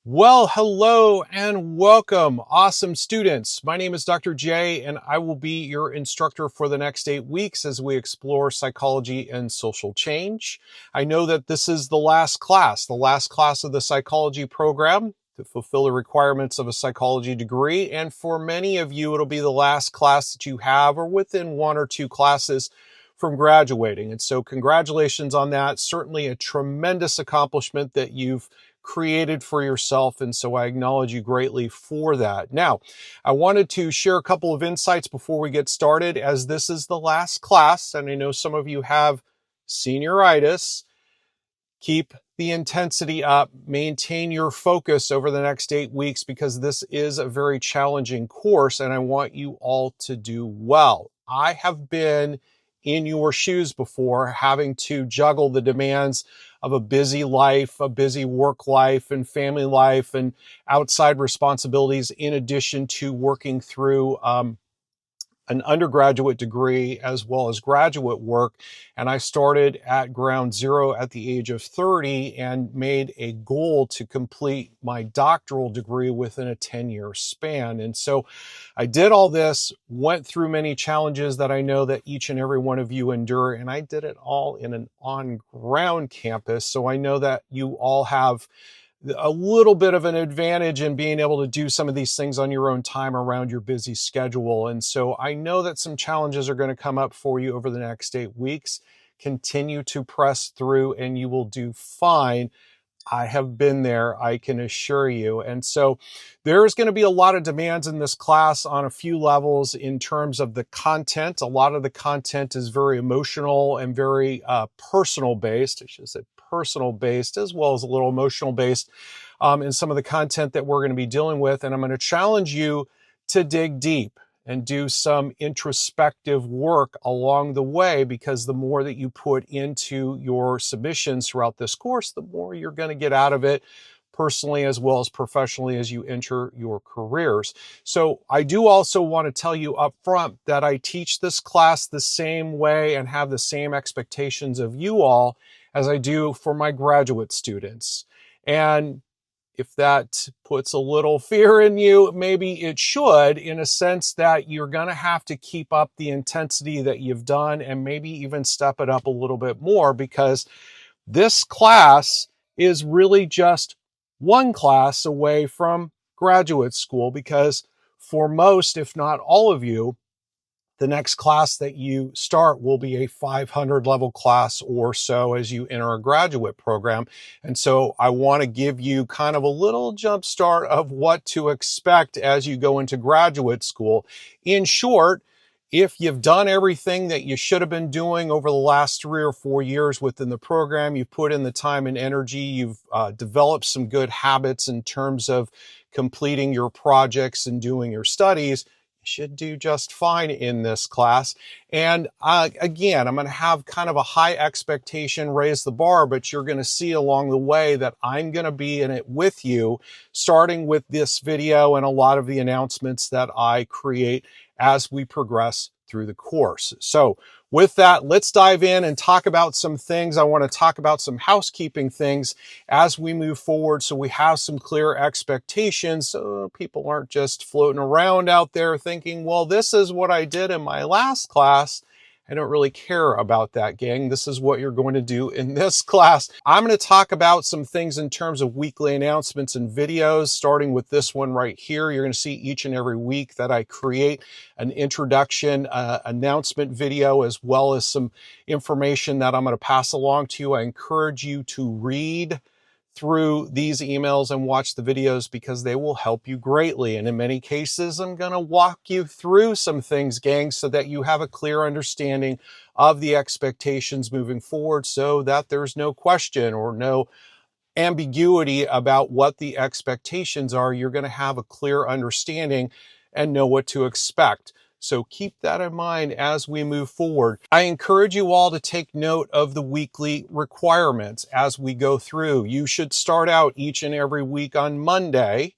Well, hello and welcome, awesome students. My name is Dr. J, and I will be your instructor for the next 8 weeks as we explore psychology and social change. I know that this is the last class of the psychology program to fulfill the requirements of a psychology degree. And for many of you, it'll be the last class that you have or within 1 or 2 classes from graduating. And so congratulations on that. Certainly a tremendous accomplishment that you've created for yourself. And so I acknowledge you greatly for that. Now, I wanted to share a couple of insights before we get started, as this is the last class. And I know some of you have senioritis. Keep the intensity up, maintain your focus over the next 8 weeks, because this is a very challenging course and I want you all to do well. I have been in your shoes before, having to juggle the demands of a busy life, a busy work life and family life and outside responsibilities, in addition to working through an undergraduate degree as well as graduate work. And I started at ground zero at the age of 30 and made a goal to complete my doctoral degree within a 10-year span. And so I did all this, went through many challenges that I know that each and every one of you endure, and I did it all in an on-ground campus. So I know that you all have a little bit of an advantage in being able to do some of these things on your own time around your busy schedule. And so I know that some challenges are going to come up for you over the next 8 weeks. Continue to press through and you will do fine. I have been there, I can assure you. And so there's going to be a lot of demands in this class on a few levels in terms of the content. A lot of the content is very emotional and very personal based. I should say personal based, as well as a little emotional based in some of the content that we're going to be dealing with. And I'm going to challenge you to dig deep and do some introspective work along the way, because the more that you put into your submissions throughout this course, the more you're going to get out of it personally as well as professionally as you enter your careers. So I do also want to tell you up front that I teach this class the same way and have the same expectations of you all as I do for my graduate students. And if that puts a little fear in you, maybe it should, in a sense that you're going to have to keep up the intensity that you've done and maybe even step it up a little bit more, because this class is really just one class away from graduate school. Because for most, if not all of you, the next class that you start will be a 500 level class or so as you enter a graduate program. And so I want to give you kind of a little jump start of what to expect as you go into graduate school. In short, if you've done everything that you should have been doing over the last 3 or 4 years within the program, you've put in the time and energy, you've developed some good habits in terms of completing your projects and doing your studies, should do just fine in this class. And again, I'm going to have kind of a high expectation, raise the bar, but you're going to see along the way that I'm going to be in it with you, starting with this video and a lot of the announcements that I create as we progress through the course. So with that, let's dive in and talk about some things. I want to talk about some housekeeping things as we move forward, so we have some clear expectations, so people aren't just floating around out there thinking, well, this is what I did in my last class. I don't really care about that, gang. This is what you're going to do in this class. I'm going to talk about some things in terms of weekly announcements and videos, starting with this one right here. You're going to see each and every week that I create an introduction announcement video, as well as some information that I'm going to pass along to you. I encourage you to read through these emails and watch the videos, because they will help you greatly. And in many cases, I'm going to walk you through some things, gang, so that you have a clear understanding of the expectations moving forward, so that there's no question or no ambiguity about what the expectations are. You're going to have a clear understanding and know what to expect. So keep that in mind as we move forward. I encourage you all to take note of the weekly requirements as we go through. You should start out each and every week on Monday.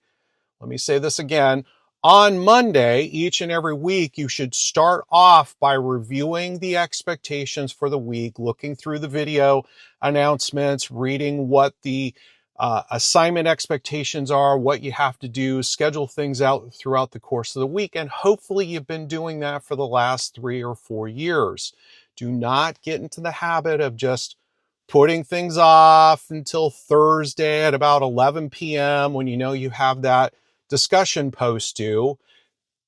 Let me say this again. On Monday, each and every week, you should start off by reviewing the expectations for the week, looking through the video announcements, reading what the assignment expectations are, what you have to do, schedule things out throughout the course of the week. And hopefully you've been doing that for the last 3 or 4 years. Do not get into the habit of just putting things off until Thursday at about 11 p.m. when you know you have that discussion post due.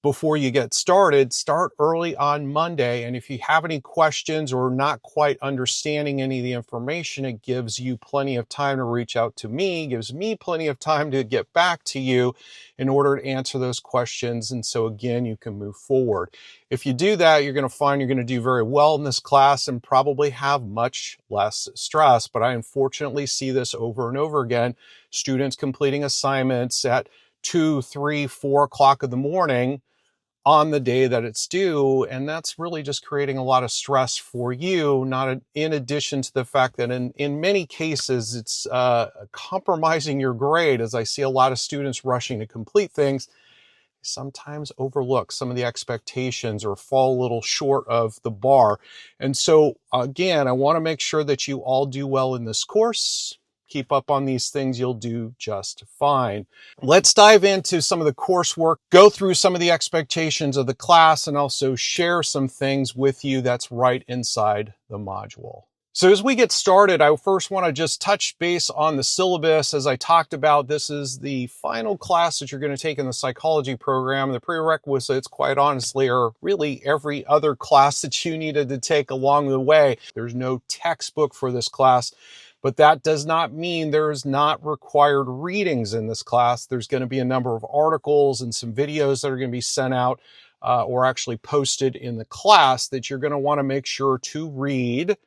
Before you get started, start early on Monday. And if you have any questions or not quite understanding any of the information, it gives you plenty of time to reach out to me, gives me plenty of time to get back to you in order to answer those questions. And so again, you can move forward. If you do that, you're going to find you're going to do very well in this class and probably have much less stress. But I unfortunately see this over and over again. Students completing assignments at 2, 3, 4 o'clock in the morning on the day that it's due. And that's really just creating a lot of stress for you, not in addition to the fact that in many cases, it's compromising your grade, as I see a lot of students rushing to complete things, sometimes overlook some of the expectations or fall a little short of the bar. And so again, I want to make sure that you all do well in this course. Keep up on these things, you'll do just fine. Let's dive into some of the coursework, go through some of the expectations of the class, and also share some things with you that's right inside the module. So as we get started, I first want to just touch base on the syllabus. As I talked about, this is the final class that you're going to take in the psychology program. The prerequisites, quite honestly, are really every other class that you needed to take along the way. There's no textbook for this class, but that does not mean there's not required readings in this class. There's going to be a number of articles and some videos that are going to be sent out or actually posted in the class that you're going to want to make sure to read.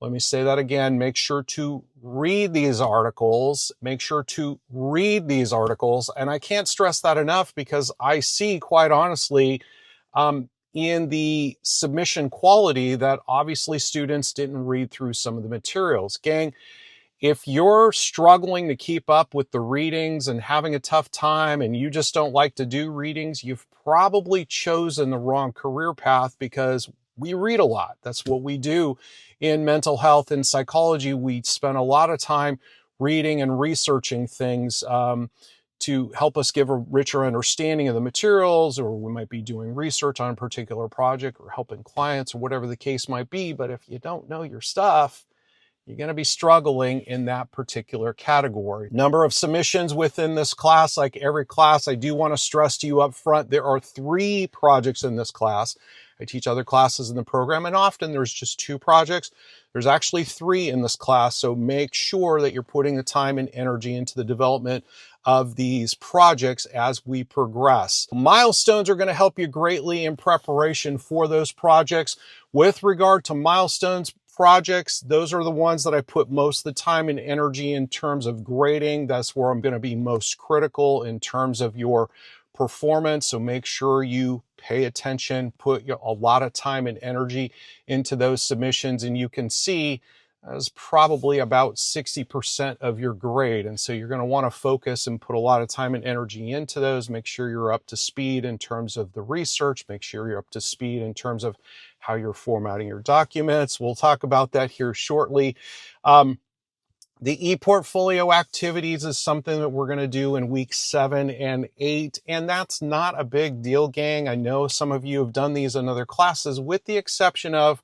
Let me say that again. Make sure to read these articles. Make sure to read these articles. And I can't stress that enough because I see, quite honestly, in the submission quality that obviously students didn't read through some of the materials. Gang, if you're struggling to keep up with the readings and having a tough time and you just don't like to do readings, you've probably chosen the wrong career path, because we read a lot. That's what we do in mental health and psychology. We spend a lot of time reading and researching things to help us give a richer understanding of the materials, or we might be doing research on a particular project or helping clients or whatever the case might be. But if you don't know your stuff, you're going to be struggling in that particular category. Number of submissions within this class, like every class, I do want to stress to you up front, there are 3 projects in this class. I teach other classes in the program, and often there's just 2 projects. There's actually 3 in this class, so make sure that you're putting the time and energy into the development of these projects as we progress. Milestones are going to help you greatly in preparation for those projects. With regard to milestones, projects, those are the ones that I put most of the time and energy in terms of grading. That's where I'm going to be most critical in terms of your performance. So make sure you pay attention, put a lot of time and energy into those submissions, and you can see that's probably about 60% of your grade. And so you're going to want to focus and put a lot of time and energy into those. Make sure you're up to speed in terms of the research. Make sure you're up to speed in terms of how you're formatting your documents. We'll talk about that here shortly. The e-portfolio activities is something that we're going to do in week 7 and 8. And that's not a big deal, gang. I know some of you have done these in other classes, with the exception of,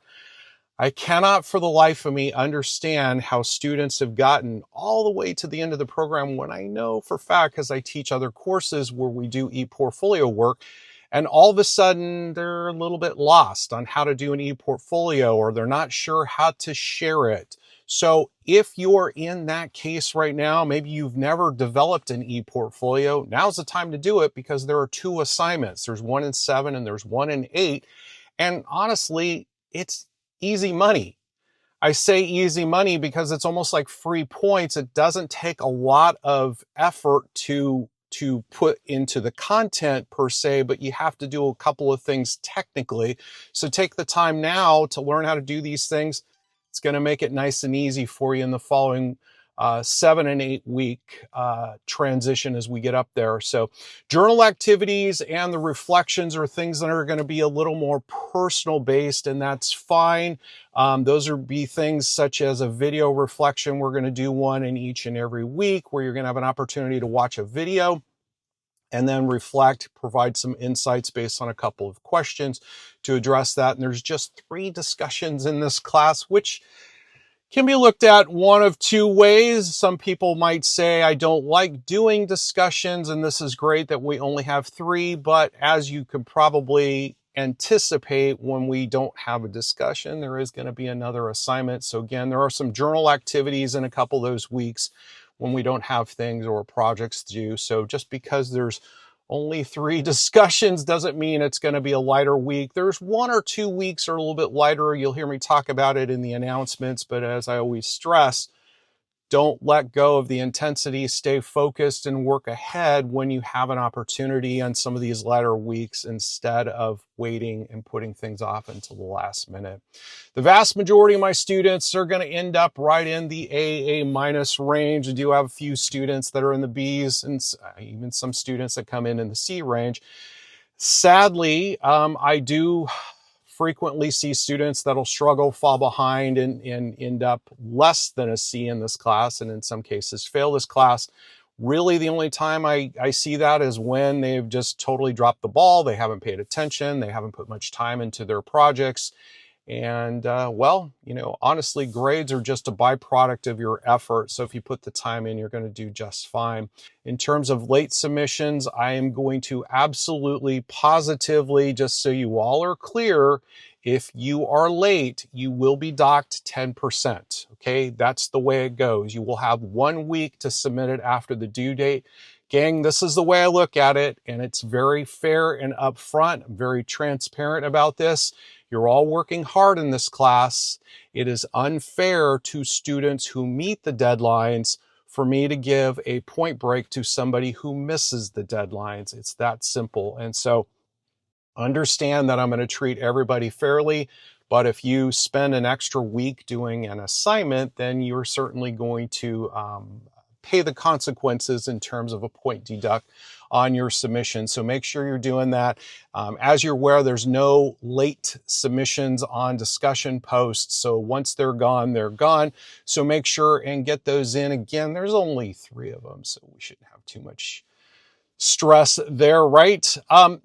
I cannot for the life of me understand how students have gotten all the way to the end of the program when I know for a fact, because I teach other courses where we do e-portfolio work, and all of a sudden they're a little bit lost on how to do an e-portfolio, or they're not sure how to share it. So if you're in that case right now, maybe you've never developed an e-portfolio, now's the time to do it, because there are 2 assignments. There's 1 in 7 and there's 1 in 8. And honestly, it's easy money. I say easy money because it's almost like free points. It doesn't take a lot of effort to put into the content per se, but you have to do a couple of things technically. So take the time now to learn how to do these things. It's going to make it nice and easy for you in the following 7 and 8 week transition as we get up there. So journal activities and the reflections are things that are going to be a little more personal based, and that's fine. Those will be things such as a video reflection. We're going to do one in each and every week where you're going to have an opportunity to watch a video and then reflect, provide some insights based on a couple of questions to address that. And there's just 3 discussions in this class, which can be looked at one of 2 ways. Some people might say, I don't like doing discussions, and this is great that we only have 3, but as you could probably anticipate, when we don't have a discussion, there is going to be another assignment. So again, there are some journal activities in a couple of those weeks when we don't have things or projects to do. So just because there's only 3 discussions doesn't mean it's going to be a lighter week. There's 1 or 2 weeks are a little bit lighter. You'll hear me talk about it in the announcements, but as I always stress, don't let go of the intensity, stay focused and work ahead when you have an opportunity on some of these lighter weeks instead of waiting and putting things off until the last minute. The vast majority of my students are going to end up right in the A minus range. I do have a few students that are in the B's and even some students that come in the C range. Sadly, I do frequently see students that'll struggle, fall behind, and end up less than a C in this class, and in some cases fail this class. Really, the only time I see that is when they've just totally dropped the ball. They haven't paid attention. They haven't put much time into their projects. And well, you know, honestly, grades are just a byproduct of your effort. So if you put the time in, you're going to do just fine. In terms of late submissions, I am going to absolutely, positively, just so you all are clear, if you are late, you will be docked 10%. Okay, that's the way it goes. You will have 1 week to submit it after the due date. Gang, this is the way I look at it, and it's very fair and upfront. I'm very transparent about this. You're all working hard in this class. It is unfair to students who meet the deadlines for me to give a point break to somebody who misses the deadlines. It's that simple. And so understand that I'm going to treat everybody fairly, but if you spend an extra week doing an assignment, then you're certainly going to pay the consequences in terms of a point deduct on your submission. So make sure you're doing that. As you're aware, there's no late submissions on discussion posts. So once they're gone, they're gone. So make sure and get those in. Again, there's only 3 of them, so we shouldn't have too much stress there, right?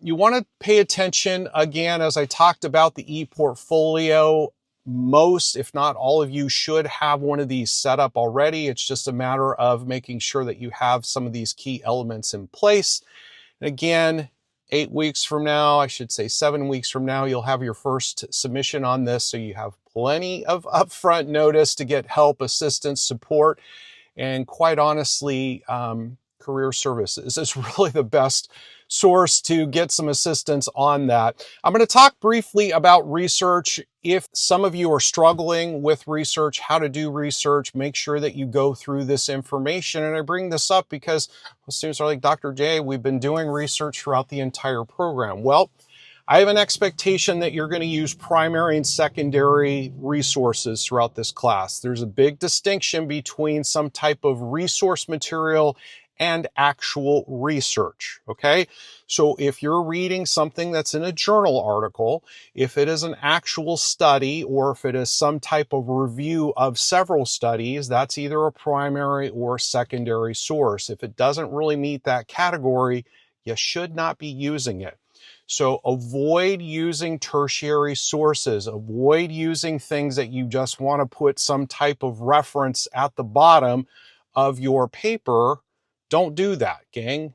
You want to pay attention again, as I talked about the e-portfolio. Most, if not all of you, should have one of these set up already. It's just a matter of making sure that you have some of these key elements in place. And again, 8 weeks from now, I should say 7 weeks from now, you'll have your first submission on this. So you have plenty of upfront notice to get help, assistance, support, and quite honestly, career services is really the best source to get some assistance on that. I'm going to talk briefly about research. If some of you are struggling with research, how to do research, make sure that you go through this information. And I bring this up because students are like, Dr. J, we've been doing research throughout the entire program. Well, I have an expectation that you're going to use primary and secondary resources throughout this class. There's a big distinction between some type of resource material and actual research, okay? So if you're reading something that's in a journal article, if it is an actual study, or if it is some type of review of several studies, that's either a primary or secondary source. If it doesn't really meet that category, you should not be using it. So avoid using tertiary sources. Avoid using things that you just want to put some type of reference at the bottom of your paper. Don't do that, gang.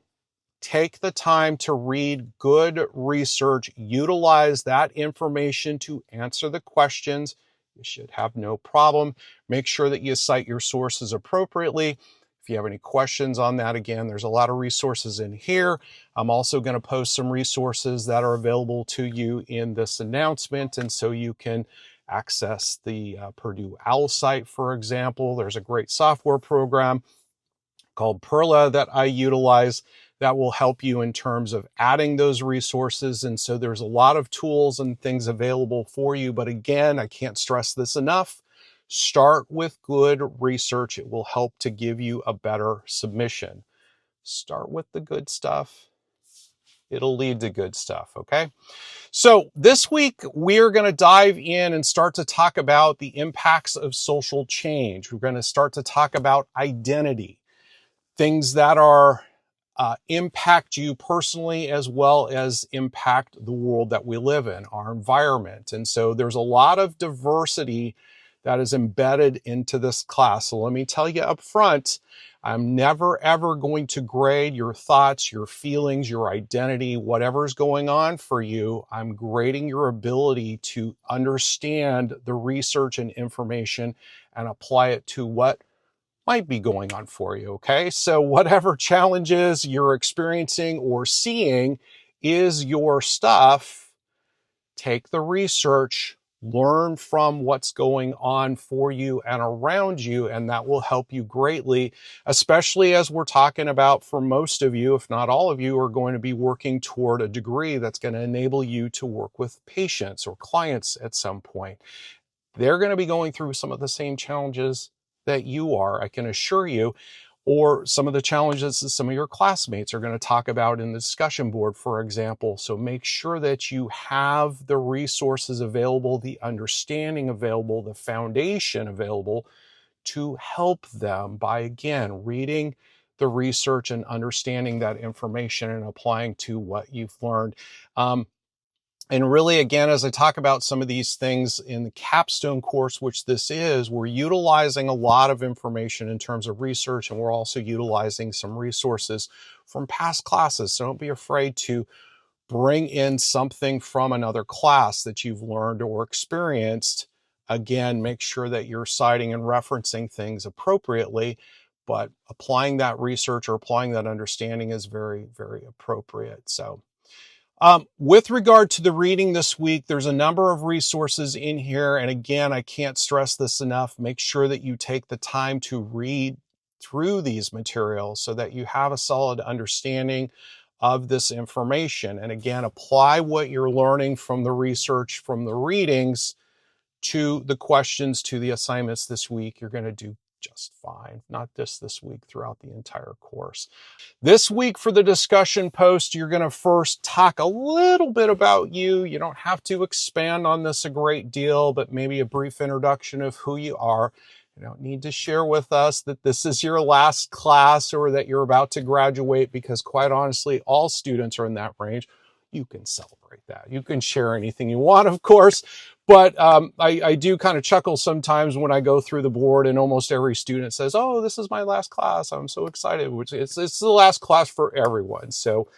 Take the time to read good research. Utilize that information to answer the questions. You should have no problem. Make sure that you cite your sources appropriately. If you have any questions on that, again, there's a lot of resources in here. I'm also going to post some resources that are available to you in this announcement, and so you can access the Purdue OWL site, for example. There's a great software program called Perla that I utilize that will help you in terms of adding those resources. And so there's a lot of tools and things available for you. But again, I can't stress this enough. Start with good research. It will help to give you a better submission. Start with the good stuff. It'll lead to good stuff, okay? So this week, we're going to dive in and start to talk about the impacts of social change. We're going to start to talk about identity, things that are impact you personally as well as impact the world that we live in, our environment. And so there's a lot of diversity that is embedded into this class. So let me tell you up front, I'm never ever going to grade your thoughts, your feelings, your identity, whatever's going on for you. I'm grading your ability to understand the research and information and apply it to what might be going on for you, okay? So whatever challenges you're experiencing or seeing is your stuff. Take the research, learn from what's going on for you and around you, and that will help you greatly, especially as we're talking about, for most of you, if not all of you, are going to be working toward a degree that's going to enable you to work with patients or clients at some point. They're going to be going through some of the same challenges that you are, I can assure you, or some of the challenges that some of your classmates are going to talk about in the discussion board, for example. So make sure that you have the resources available, the understanding available, the foundation available to help them by, again, reading the research and understanding that information and applying to what you've learned. And really, again, as I talk about some of these things in the Capstone course, which this is, we're utilizing a lot of information in terms of research, and we're also utilizing some resources from past classes. So don't be afraid to bring in something from another class that you've learned or experienced. Again, make sure that you're citing and referencing things appropriately, but applying that research or applying that understanding is very, very appropriate. So with regard to the reading this week, there's a number of resources in here. And again, I can't stress this enough. Make sure that you take the time to read through these materials so that you have a solid understanding of this information. And again, apply what you're learning from the research, from the readings, to the questions, to the assignments this week. You're going to do just fine, not just this week, throughout the entire course. This week for the discussion post, you're going to first talk a little bit about you. You don't have to expand on this a great deal, but maybe a brief introduction of who you are. You don't need to share with us that this is your last class or that you're about to graduate, because quite honestly, all students are in that range. You can celebrate that. You can share anything you want, of course. But I do kind of chuckle sometimes when I go through the board and almost every student says, oh, this is my last class. I'm so excited, which it's the last class for everyone. So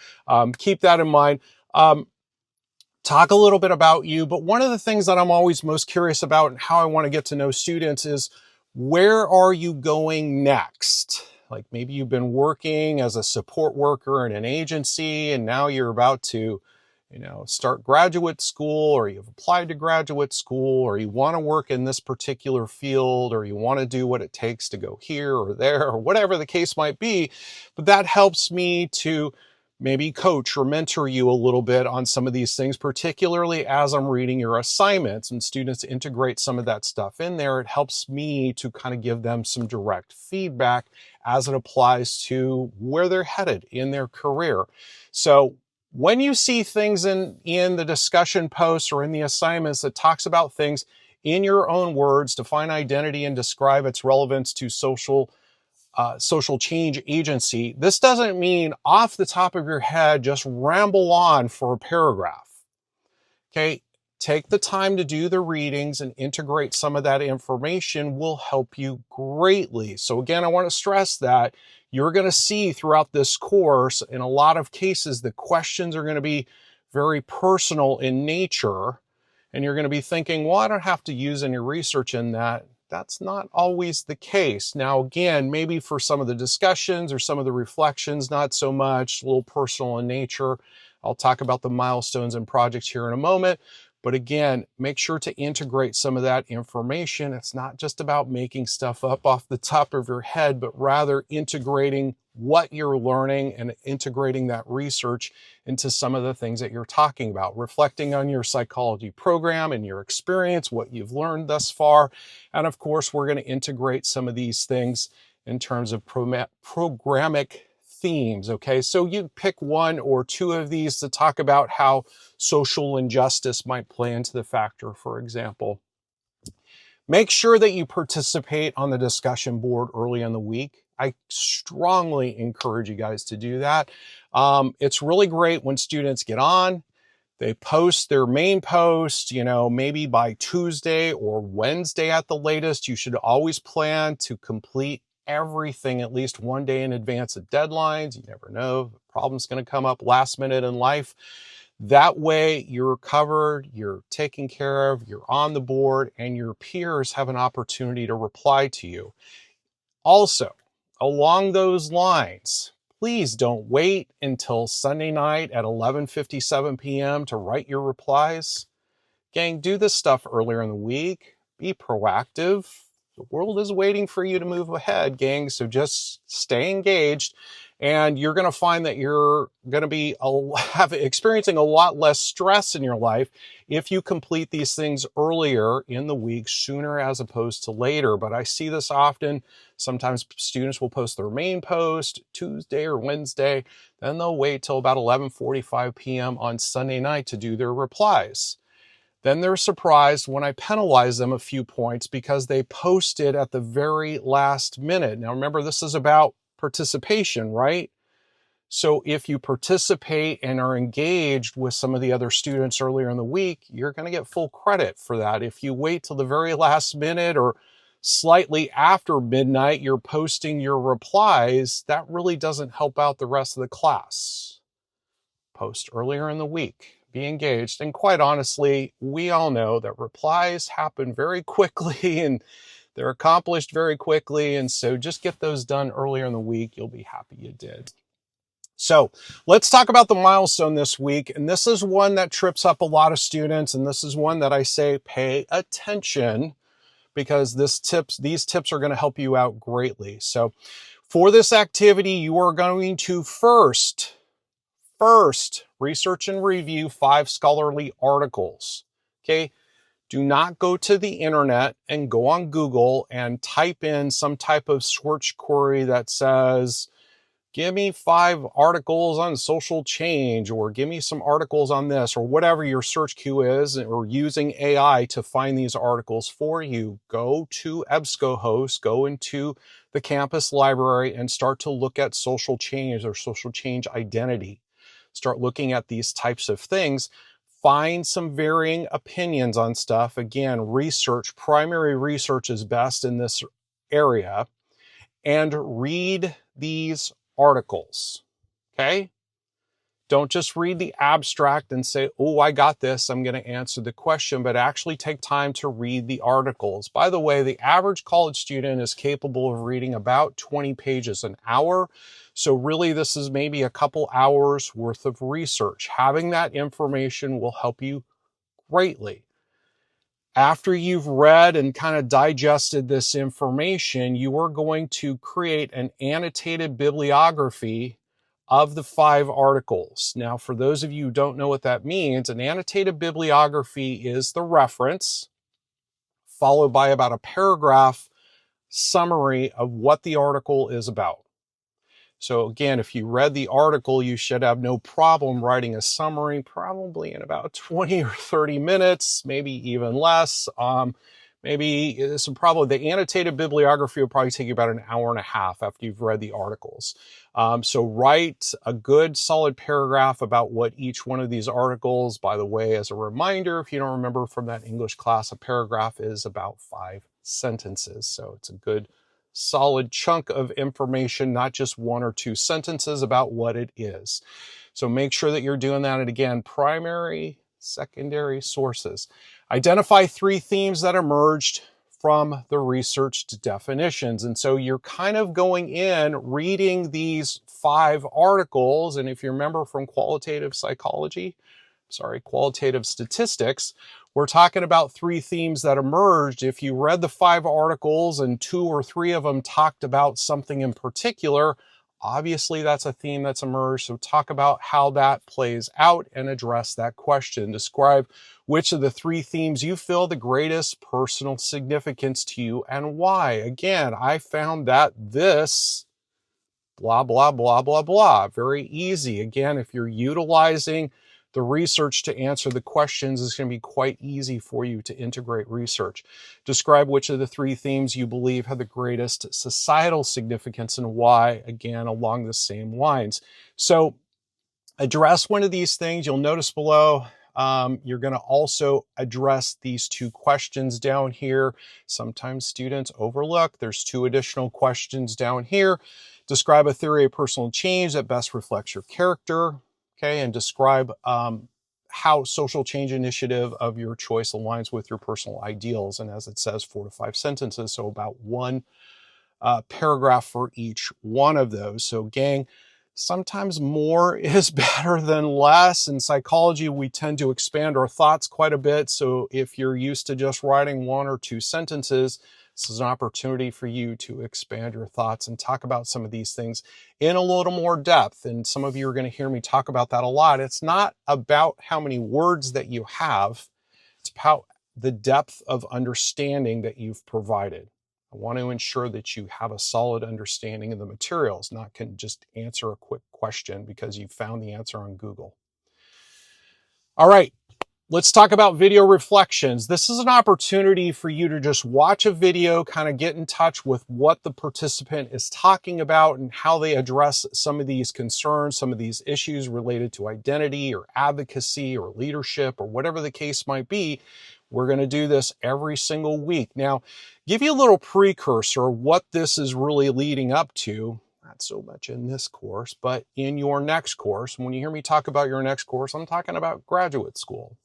keep that in mind. Talk a little bit about you. But one of the things that I'm always most curious about and how I want to get to know students is, where are you going next? Like maybe you've been working as a support worker in an agency and now you're about to start graduate school, or you've applied to graduate school, or you want to work in this particular field, or you want to do what it takes to go here or there, or whatever the case might be. But that helps me to maybe coach or mentor you a little bit on some of these things, particularly as I'm reading your assignments and students integrate some of that stuff in there. It helps me to kind of give them some direct feedback as it applies to where they're headed in their career. So when you see things in the discussion posts or in the assignments that talks about things in your own words, define identity and describe its relevance to social change agency, this doesn't mean off the top of your head just ramble on for a paragraph. Okay, take the time to do the readings and integrate some of that information will help you greatly. So again, I want to stress that you're going to see throughout this course, in a lot of cases, the questions are going to be very personal in nature. And you're going to be thinking, well, I don't have to use any research in that. That's not always the case. Now, again, maybe for some of the discussions or some of the reflections, not so much, a little personal in nature. I'll talk about the milestones and projects here in a moment. But again, make sure to integrate some of that information. It's not just about making stuff up off the top of your head, but rather integrating what you're learning and integrating that research into some of the things that you're talking about, reflecting on your psychology program and your experience, what you've learned thus far. And of course, we're going to integrate some of these things in terms of programmatic themes. Okay, so you pick one or two of these to talk about how social injustice might play into the factor, for example. Make sure that you participate on the discussion board early in the week. I strongly encourage you guys to do that. It's really great when students get on, they post their main post, maybe by Tuesday or Wednesday at the latest. You should always plan to complete everything at least one day in advance of deadlines. You never know, the problem's going to come up last minute in life. That way you're covered, you're taken care of, you're on the board, and your peers have an opportunity to reply to you. Also, along those lines, please don't wait until Sunday night at 11:57 p.m. to write your replies. Gang, do this stuff earlier in the week. Be proactive. The world is waiting for you to move ahead, gang, so just stay engaged. And you're going to find that you're going to be experiencing a lot less stress in your life if you complete these things earlier in the week, sooner as opposed to later. But I see this often. Sometimes students will post their main post Tuesday or Wednesday, then they'll wait till about 11:45 p.m. on Sunday night to do their replies. Then they're surprised when I penalize them a few points because they posted at the very last minute. Now remember, this is about participation, right? So if you participate and are engaged with some of the other students earlier in the week, you're going to get full credit for that. If you wait till the very last minute or slightly after midnight, you're posting your replies, that really doesn't help out the rest of the class. Post earlier in the week. Be engaged. And quite honestly, we all know that replies happen very quickly and they're accomplished very quickly. And so just get those done earlier in the week. You'll be happy you did. So let's talk about the milestone this week. And this is one that trips up a lot of students. And this is one that I say pay attention because these tips are going to help you out greatly. So for this activity, you are going to first, research and review 5 scholarly articles. Okay. Do not go to the internet and go on Google and type in some type of search query that says, give me 5 articles on social change, or give me some articles on this, or whatever your search queue is, or using AI to find these articles for you. Go to EBSCOhost, go into the campus library and start to look at social change or social change identity. Start looking at these types of things. Find some varying opinions on stuff. Again, research, primary research is best in this area. And read these articles, okay? Don't just read the abstract and say, oh, I got this, I'm going to answer the question, but actually take time to read the articles. By the way, the average college student is capable of reading about 20 pages an hour. So really, this is maybe a couple hours worth of research. Having that information will help you greatly. After you've read and kind of digested this information, you are going to create an annotated bibliography of the 5 articles. Now, for those of you who don't know what that means, an annotated bibliography is the reference, followed by about a paragraph summary of what the article is about. So again, if you read the article, you should have no problem writing a summary, probably in about 20 or 30 minutes, maybe even less. Maybe the annotated bibliography will probably take you about an hour and a half after you've read the articles. So write a good solid paragraph about what each one of these articles, by the way, as a reminder, if you don't remember from that English class, a paragraph is about 5 sentences. So it's a good solid chunk of information, not just 1 or 2 sentences about what it is. So make sure that you're doing that. And again, primary, secondary sources. Identify 3 themes that emerged from the researched definitions. And so you're kind of going in, reading these 5 articles. And if you remember from qualitative statistics, we're talking about 3 themes that emerged. If you read the 5 articles and 2 or 3 of them talked about something in particular, Obviously, that's a theme that's emerged. So talk about how that plays out and address that question. Describe which of the three themes you feel the greatest personal significance to you and why. Again, I found that this blah, blah, blah, blah, blah. Very easy. Again, if you're utilizing the research to answer the questions, it's going to be quite easy for you to integrate research. Describe which of the three themes you believe have the greatest societal significance and why, again, along the same lines. So address one of these things. You'll notice below, you're going to also address these two questions down here. Sometimes students overlook. There's two additional questions down here. Describe a theory of personal change that best reflects your character. Okay, and describe how social change initiative of your choice aligns with your personal ideals. And as it says, 4 to 5 sentences, so about one paragraph for each one of those. So gang, sometimes more is better than less. In psychology, we tend to expand our thoughts quite a bit. So if you're used to just writing 1 or 2 sentences, this is an opportunity for you to expand your thoughts and talk about some of these things in a little more depth. And some of you are going to hear me talk about that a lot. It's not about how many words that you have. It's about the depth of understanding that you've provided. I want to ensure that you have a solid understanding of the materials, not can just answer a quick question because you found the answer on Google. All right. Let's talk about video reflections. This is an opportunity for you to just watch a video, kind of get in touch with what the participant is talking about and how they address some of these concerns, some of these issues related to identity or advocacy or leadership or whatever the case might be. We're going to do this every single week. Now, give you a little precursor of what this is really leading up to. Not so much in this course, but in your next course. When you hear me talk about your next course, I'm talking about graduate school.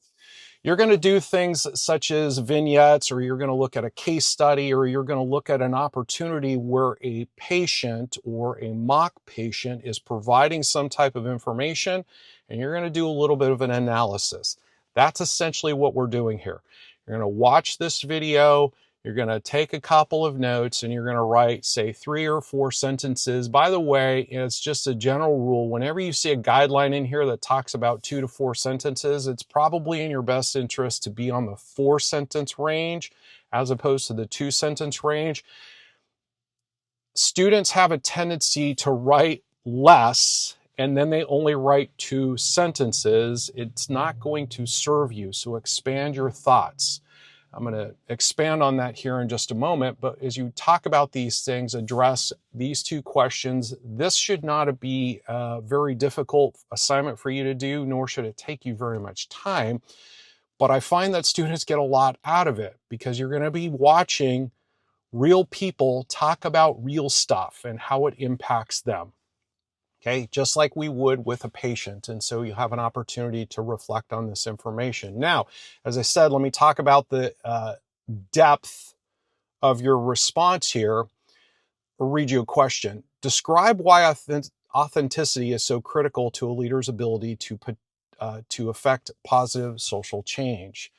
You're going to do things such as vignettes, or you're going to look at a case study, or you're going to look at an opportunity where a patient or a mock patient is providing some type of information, and you're going to do a little bit of an analysis. That's essentially what we're doing here. You're going to watch this video. You're going to take a couple of notes and you're going to write, say, 3 or 4 sentences. By the way, it's just a general rule. Whenever you see a guideline in here that talks about 2 to 4 sentences, it's probably in your best interest to be on the 4-sentence range as opposed to the 2-sentence range. Students have a tendency to write less and then they only write 2 sentences. It's not going to serve you, so expand your thoughts. I'm going to expand on that here in just a moment, but as you talk about these things, address these 2 questions. This should not be a very difficult assignment for you to do, nor should it take you very much time. But I find that students get a lot out of it because you're going to be watching real people talk about real stuff and how it impacts them. Okay, just like we would with a patient. And so you have an opportunity to reflect on this information. Now, as I said, let me talk about the depth of your response here. I'll read you a question. Describe why authenticity is so critical to a leader's ability to affect positive social change.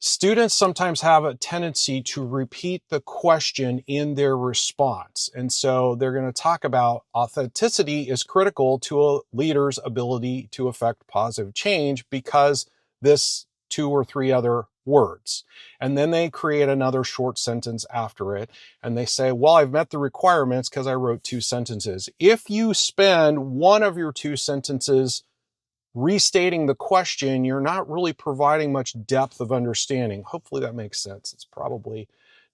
Students sometimes have a tendency to repeat the question in their response. And so they're going to talk about authenticity is critical to a leader's ability to affect positive change because this 2 or 3 other words. And then they create another short sentence after it. And they say, well, I've met the requirements because I wrote 2 sentences. If you spend one of your 2 sentences restating the question, you're not really providing much depth of understanding. Hopefully that makes sense. It's probably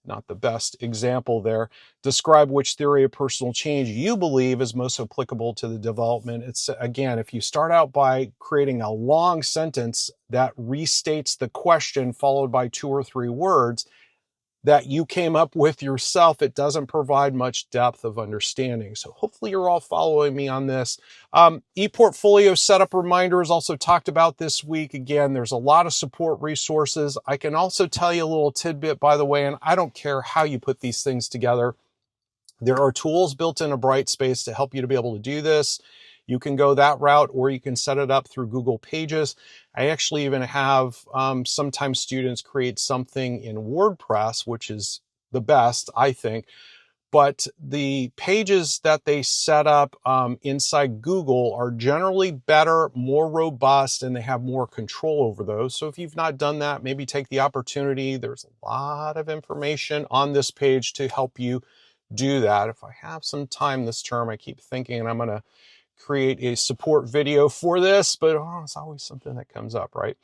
not the best example there. Describe which theory of personal change you believe is most applicable to the development. It's, again, if you start out by creating a long sentence that restates the question followed by 2 or 3 words that you came up with yourself, it doesn't provide much depth of understanding. So hopefully you're all following me on this. ePortfolio setup reminder is also talked about this week. Again, there's a lot of support resources. I can also tell you a little tidbit, by the way, and I don't care how you put these things together. There are tools built into Brightspace to help you to be able to do this. You can go that route, or you can set it up through Google Pages. I actually even have sometimes students create something in WordPress, which is the best, I think. but the pages that they set up inside Google are generally better, more robust, and they have more control over those. So if you've not done that, maybe take the opportunity. There's a lot of information on this page to help you do that. If I have some time this term, I keep thinking I'm going to create a support video for this, but it's always something that comes up, right?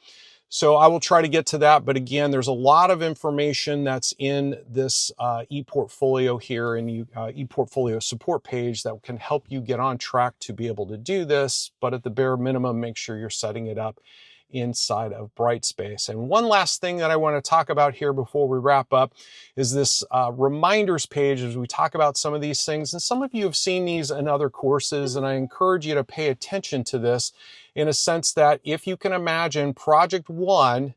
So I will try to get to that. But again, there's a lot of information that's in this ePortfolio here and ePortfolio support page that can help you get on track to be able to do this. But at the bare minimum, make sure you're setting it up inside of Brightspace. And one last thing that I want to talk about here before we wrap up is this reminders page as we talk about some of these things. And some of you have seen these in other courses, and I encourage you to pay attention to this in a sense that if you can imagine, Project 1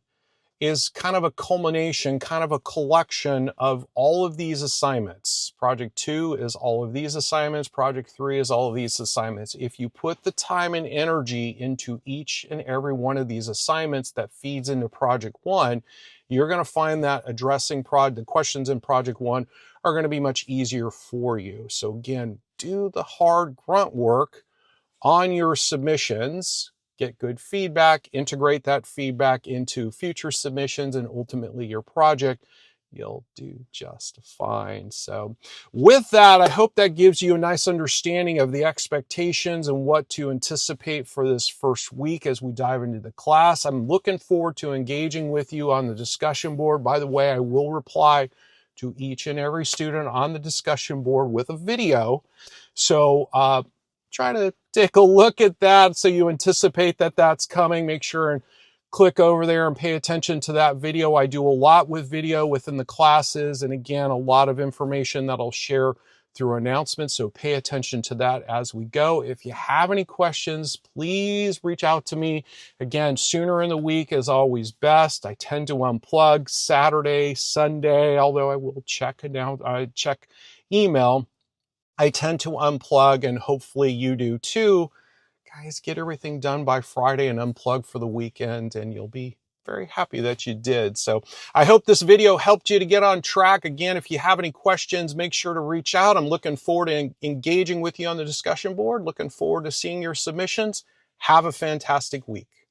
is kind of a culmination, kind of a collection of all of these assignments. Project 2 is all of these assignments. Project 3 is all of these assignments. If you put the time and energy into each and every one of these assignments that feeds into Project 1, you're going to find that addressing the questions in Project 1 are going to be much easier for you. So again, do the hard grunt work on your submissions, get good feedback, integrate that feedback into future submissions, and ultimately your project, you'll do just fine. So with that, I hope that gives you a nice understanding of the expectations and what to anticipate for this first week as we dive into the class. I'm looking forward to engaging with you on the discussion board. By the way, I will reply to each and every student on the discussion board with a video. So try to take a look at that so you anticipate that that's coming. Make sure and click over there and pay attention to that video. I do a lot with video within the classes, and again, a lot of information that I'll share through announcements, so pay attention to that as we go. If you have any questions, please reach out to me. Again, sooner in the week is always best. I tend to unplug Saturday, Sunday, although I will check email. I tend to unplug, and hopefully you do too. Guys, get everything done by Friday and unplug for the weekend, and you'll be very happy that you did. So I hope this video helped you to get on track. Again, if you have any questions, make sure to reach out. I'm looking forward to engaging with you on the discussion board. Looking forward to seeing your submissions. Have a fantastic week.